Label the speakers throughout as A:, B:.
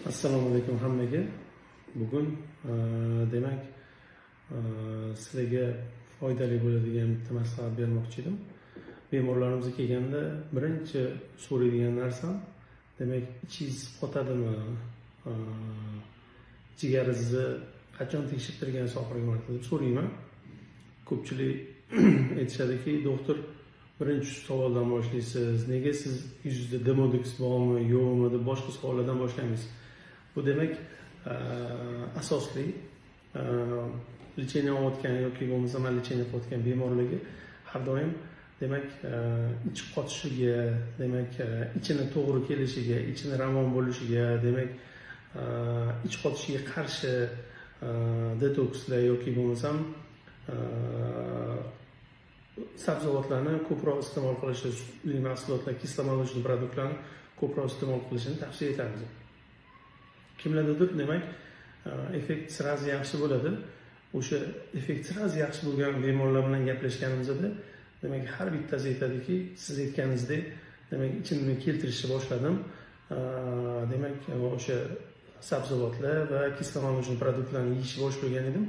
A: Assalomu alaykum hammaga. Bugun demak sizlarga foydali bo'ladigan bitta maslahat bermoqchi edim. Bemorlarimizga kelganda birinchi so'raydigan narsam, demak ichingiz qotadimi? Jigaringizni qachon tekshirtirgansiz oxirgi marta deb so'rayman. Ko'pchilik aytishadiki, doktor birinchi savoldan boshlaysiz. Nega siz yuzingizda demodex bormi, yo'qmi deb boshqa savollardan boshlaymiz. Bu demak asosli lecheniya olayotgan yoki bo'lmasa lecheniya qilayotgan bemorlarga har doim demak ich qotishiga, demak ichini to'g'ri kelishiga, ichini ravon bo'lishiga, demak ich qotishiga qarshi detokslar yoki bo'lmasam sabzavotlarni ko'proq iste'mol qilishi, sutli mahsulotlar, kislomolочный produktlarni ko'proq iste'mol qilishini tavsiya etamiz. Kimlardadir demak effekt sirazi yaxshi bo'ladi. O'sha effekt sirazi yaxshi bo'lgan bemorlar bilan gaplashganimizda demak har bittasi aytadiki, siz aytganingizdek demak ichimni keltirishni boshladim. Demak o'sha sabzavotlar va kislomolочный produktlarni yeyishni boshlagan edim.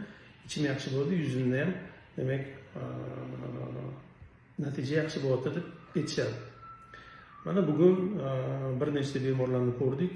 A: Ichim yaxshi bo'ldi, yuzimda ham demak natija yaxshi bo'lyapti deb aytishadi. Mana bugun bir nechta bemorlarni ko'rdik.